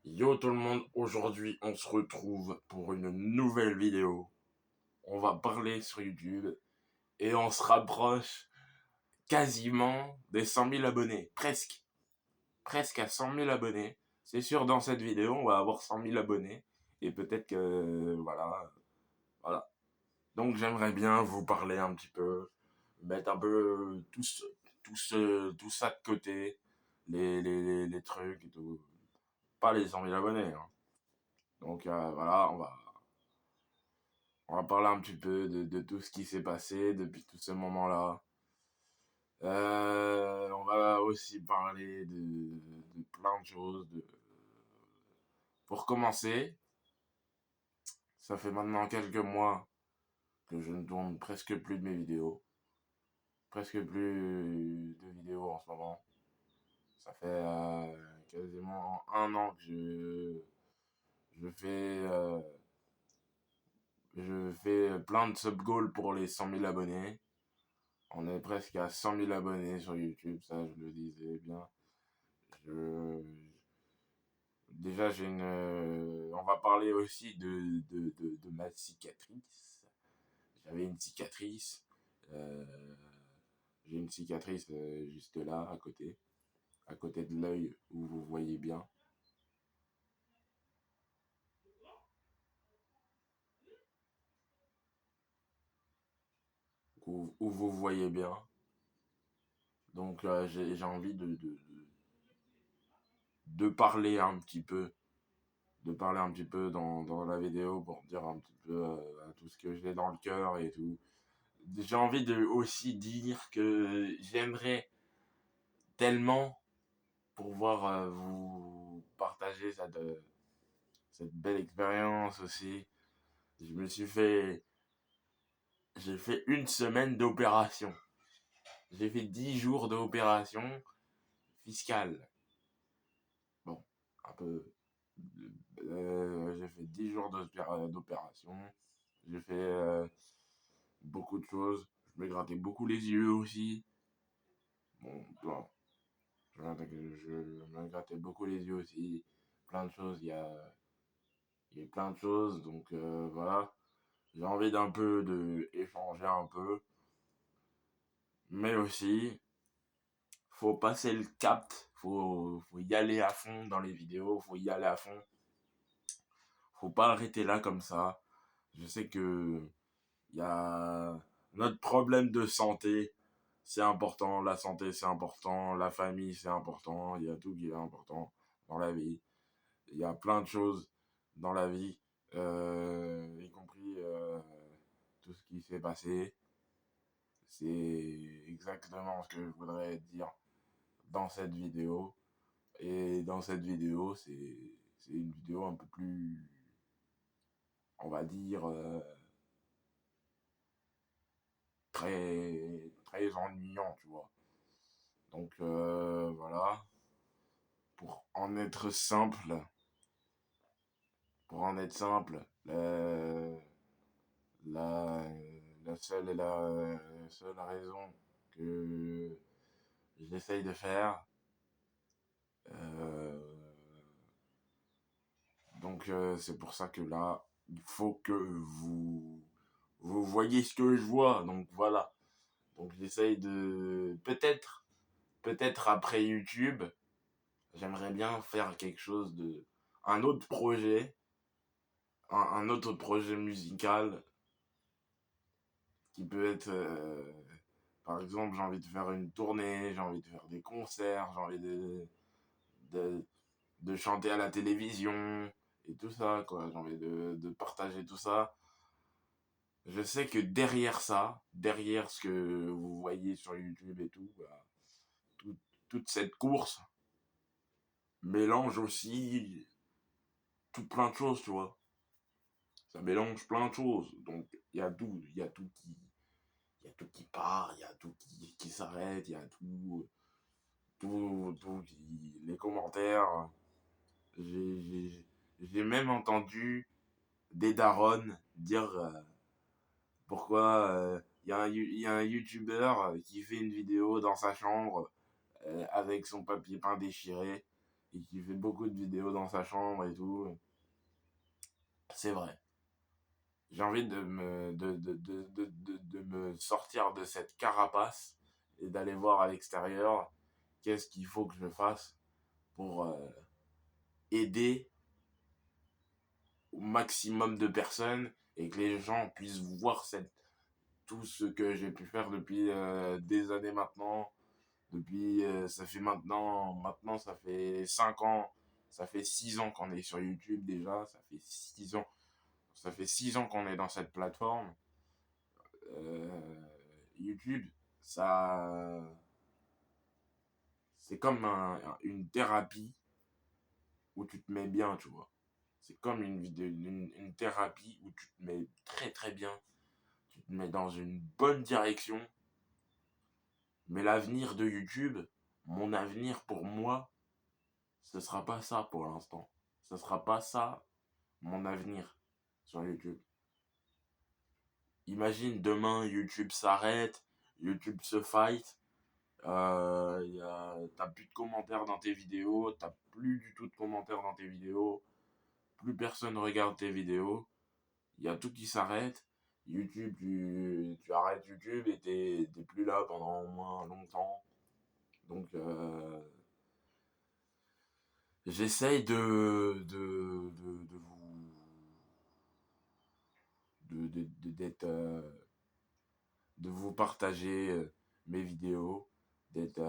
Yo tout le monde, aujourd'hui on se retrouve pour une nouvelle vidéo. On va parler sur YouTube et on se rapproche quasiment des 100 000 abonnés. Presque à 100 000 abonnés. C'est sûr, dans cette vidéo, on va avoir 100 000 abonnés. Et peut-être que, voilà. Donc j'aimerais bien vous parler un petit peu, mettre un peu tout ça de côté, les trucs et tout. Pas les 100 000 abonnés, hein. Donc voilà, on va parler un petit peu de tout ce qui s'est passé depuis tout ce moment-là. On va aussi parler de plein de choses. Pour commencer, ça fait maintenant quelques mois que je ne tourne presque plus de mes vidéos. Presque plus de vidéos en ce moment. Ça fait quasiment un an que je fais, euh, je fais plein de sub-goals pour les 100 000 abonnés. On est presque à 100 000 abonnés sur YouTube, ça je le disais bien. Je... Déjà, on va parler aussi de ma cicatrice. J'avais une cicatrice. euh, J'ai une cicatrice juste là, à côté de l'œil où vous voyez bien. Où vous voyez bien. Donc, j'ai envie de parler un petit peu. De parler un petit peu dans la vidéo pour dire un petit peu tout ce que j'ai dans le cœur et tout. J'ai envie de aussi dire que j'aimerais tellement pouvoir vous partager cette belle expérience aussi. Je me suis fait, j'ai fait une semaine d'opération. J'ai fait 10 jours d'opération fiscale. Bon, un peu. J'ai fait 10 jours d'opération. J'ai fait beaucoup de choses. Je me grattais beaucoup les yeux aussi. Bon, je me grattais beaucoup les yeux aussi. Plein de choses. Il y a plein de choses. Donc voilà. J'ai envie d'un peu de échanger un peu. Mais aussi, faut passer le cap. Faut y aller à fond dans les vidéos. Faut y aller à fond. Faut pas arrêter là comme ça. Je sais que il y a notre problème de santé. C'est important. La santé, c'est important. La famille, c'est important. Il y a tout qui est important dans la vie. Il y a plein de choses dans la vie, y compris tout ce qui s'est passé. C'est exactement ce que je voudrais dire dans cette vidéo. Et dans cette vidéo, c'est une vidéo un peu plus, on va dire, très ennuyant, tu vois. Donc voilà, pour en être simple, la, la seule raison que j'essaye de faire, euh, donc c'est pour ça que là, il faut que vous voyez ce que je vois. Donc voilà. Donc j'essaye de peut-être après YouTube, j'aimerais bien faire quelque chose de un autre projet, un autre projet musical qui peut être par exemple, j'ai envie de faire une tournée, j'ai envie de faire des concerts, j'ai envie de, de chanter à la télévision et tout ça, quoi. J'ai envie de partager tout ça. Je sais que derrière ça, derrière ce que vous voyez sur YouTube et tout, bah, tout- toute cette course mélange aussi tout plein de choses, tu vois. Ça mélange plein de choses. Donc, il y a tout qui part, il y a tout qui s'arrête, il y a les commentaires. J'ai même entendu des darons dire pourquoi il y a un youtubeur qui fait une vidéo dans sa chambre avec son papier peint déchiré et qui fait beaucoup de vidéos dans sa chambre et tout. C'est vrai. J'ai envie de me sortir de cette carapace et d'aller voir à l'extérieur qu'est-ce qu'il faut que je fasse pour aider au maximum de personnes et que les gens puissent voir tout ce que j'ai pu faire depuis des années maintenant. Depuis, ça fait maintenant ça fait 5 ans, ça fait 6 ans qu'on est sur YouTube déjà, ça fait 6 ans qu'on est dans cette plateforme. Euh, YouTube, ça, c'est comme une thérapie où tu te mets bien, tu vois. C'est comme une thérapie où tu te mets très très bien, tu te mets dans une bonne direction. Mais l'avenir de YouTube, mon avenir pour moi, ce sera pas ça pour l'instant. Ce sera pas ça mon avenir sur YouTube. Imagine demain YouTube s'arrête, YouTube se fight, t'as plus de commentaires dans tes vidéos, t'as plus du tout de commentaires dans tes vidéos, plus personne regarde tes vidéos, il y a tout qui s'arrête. YouTube, tu arrêtes YouTube et t'es plus là pendant au moins longtemps. Donc, j'essaye d'être, de vous partager mes vidéos, d'être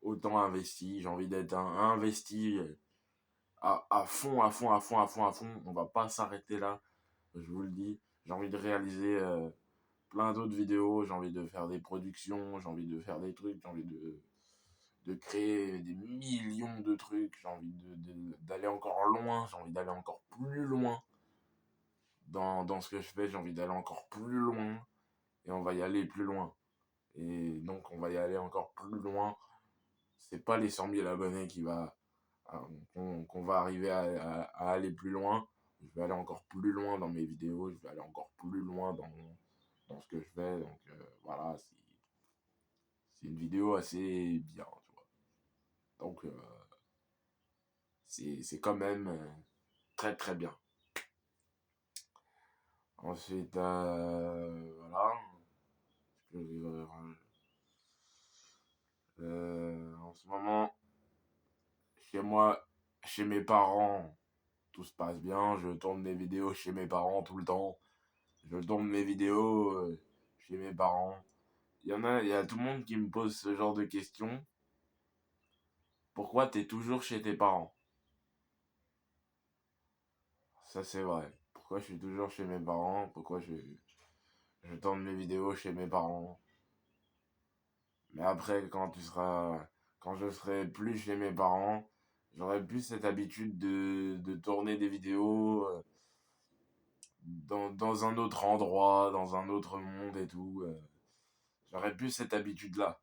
autant investi. J'ai envie d'être investi à fond, à fond, à fond, à fond, à fond. On va pas s'arrêter là, je vous le dis. J'ai envie de réaliser plein d'autres vidéos. J'ai envie de faire des productions, j'ai envie de faire des trucs, j'ai envie de créer des millions de trucs. J'ai envie d'aller encore loin, j'ai envie d'aller encore plus loin dans ce que je fais. J'ai envie d'aller encore plus loin et on va y aller plus loin. Et donc, on va y aller encore plus loin. C'est pas les 100 000 abonnés qu'on va arriver à aller plus loin. Je vais aller encore plus loin dans mes vidéos. Je vais aller encore plus loin dans ce que je fais. Donc, voilà, c'est une vidéo assez bien, tu vois. Donc, c'est quand même très, très bien. Ensuite, voilà. En ce moment, chez moi, chez mes parents, tout se passe bien. Je tourne mes vidéos chez mes parents tout le temps. Je tourne mes vidéos chez mes parents. Il y a tout le monde qui me pose ce genre de questions. Pourquoi t'es toujours chez tes parents? Ça, c'est vrai. Pourquoi je suis toujours chez mes parents? Pourquoi je tourne mes vidéos chez mes parents? Mais après, quand je serai plus chez mes parents, j'aurai plus cette habitude de tourner des vidéos dans un autre endroit, dans un autre monde et tout. J'aurais plus cette habitude-là.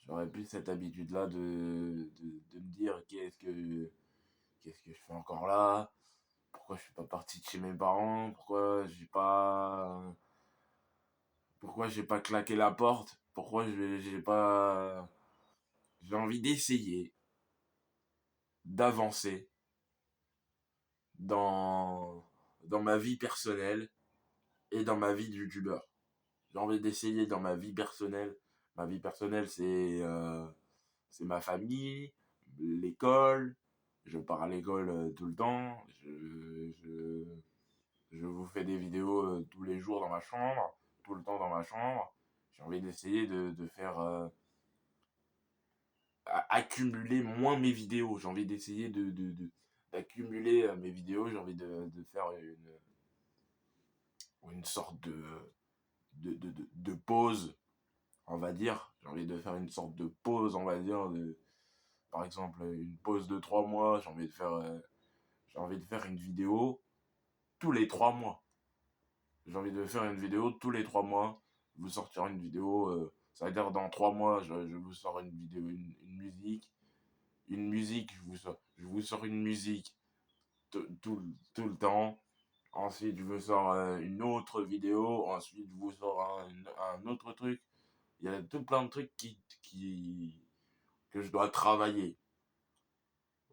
J'aurais plus cette habitude-là de me dire qu'est-ce que je fais encore là? Pourquoi je suis pas parti de chez mes parents? Pourquoi j'ai pas claqué la porte? J'ai pas, j'ai envie d'essayer d'avancer dans, dans ma vie personnelle et dans ma vie de youtubeur. J'ai envie d'essayer dans ma vie personnelle. Ma vie personnelle, c'est ma famille, l'école. Je pars à l'école tout le temps. Je vous fais des vidéos tous les jours dans ma chambre, tout le temps dans ma chambre. J'ai envie d'essayer de faire accumuler moins mes vidéos. J'ai envie d'essayer d'accumuler mes vidéos. J'ai envie de faire une sorte de pause, on va dire. J'ai envie de faire une sorte de pause, on va dire. Par exemple, une pause de 3 mois. J'ai envie de faire une vidéo tous les 3 mois. J'ai envie de faire une vidéo tous les 3 mois. Vous sortir une vidéo, ça veut dire dans 3 mois, je vous sors une vidéo, une musique. Une musique, je vous sors une musique tout le temps. Ensuite, je vous sors une autre vidéo. Ensuite, je vous sors un autre truc. Il y a tout plein de trucs que je dois travailler.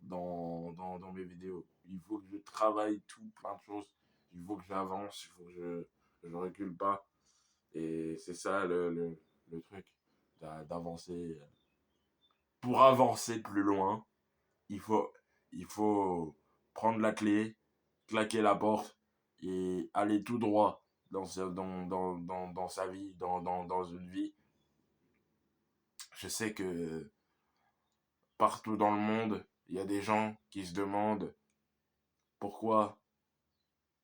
dans mes vidéos. Il faut que je travaille tout, plein de choses. Il faut que j'avance, il faut que je recule pas. Et c'est ça le truc, d'avancer. Pour avancer plus loin, il faut, il faut prendre la clé, claquer la porte et aller tout droit dans sa vie, dans une vie. Je sais que partout dans le monde, il y a des gens qui se demandent pourquoi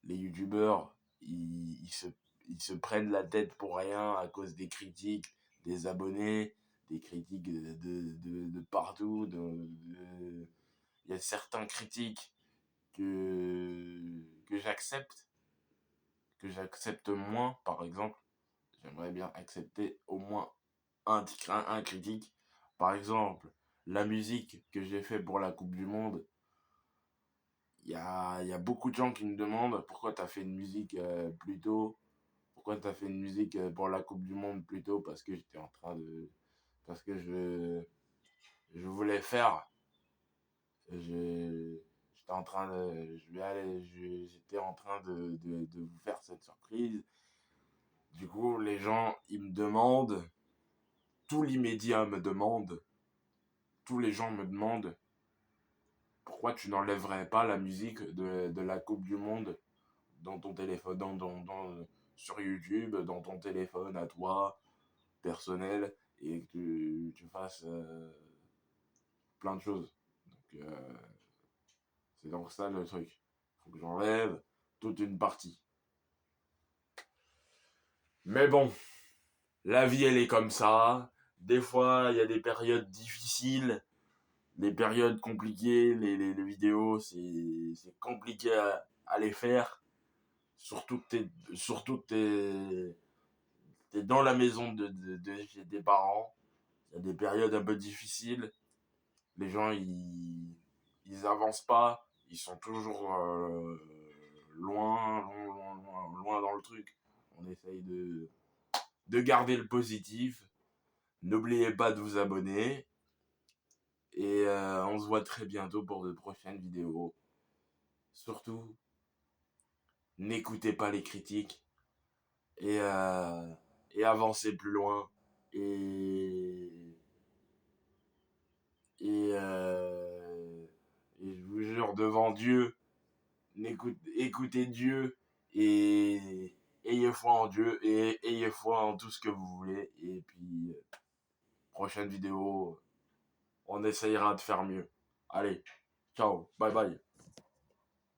les youtubeurs, ils se prennent la tête pour rien à cause des critiques, des abonnés, des critiques de partout. Il y a certains critiques que j'accepte moins, par exemple. J'aimerais bien accepter au moins un critique. Par exemple, la musique que j'ai fait pour la Coupe du Monde, il y a beaucoup de gens qui me demandent pourquoi tu as fait une musique plus tôt. Pourquoi tu as fait une musique pour la Coupe du Monde plus tôt. Parce que j'étais en train de. Parce que je voulais faire. J'étais en train de. J'étais en train de vous faire cette surprise. Du coup, les gens, ils me demandent. Tous les médias me demandent. Tous les gens me demandent pourquoi tu n'enlèverais pas la musique de la Coupe du Monde dans ton téléphone, sur YouTube, dans ton téléphone à toi, personnel, et que tu fasses plein de choses. Donc, c'est donc ça le truc. Faut que j'enlève toute une partie. Mais bon, la vie, elle est comme ça. Des fois, il y a des périodes difficiles, des périodes compliquées. Les vidéos, c'est compliqué à les faire. Surtout que t'es dans la maison de chez tes parents. Il y a des périodes un peu difficiles. Les gens, ils avancent pas. Ils sont toujours loin dans le truc. On essaye de garder le positif. N'oubliez pas de vous abonner. Et on se voit très bientôt pour de prochaines vidéos. Surtout, n'écoutez pas les critiques. Et, euh, et avancez plus loin. Et, euh, et je vous jure devant Dieu, écoutez Dieu et ayez foi en Dieu et ayez foi en tout ce que vous voulez. Et puis, prochaine vidéo, on essayera de faire mieux. Allez, ciao, bye bye.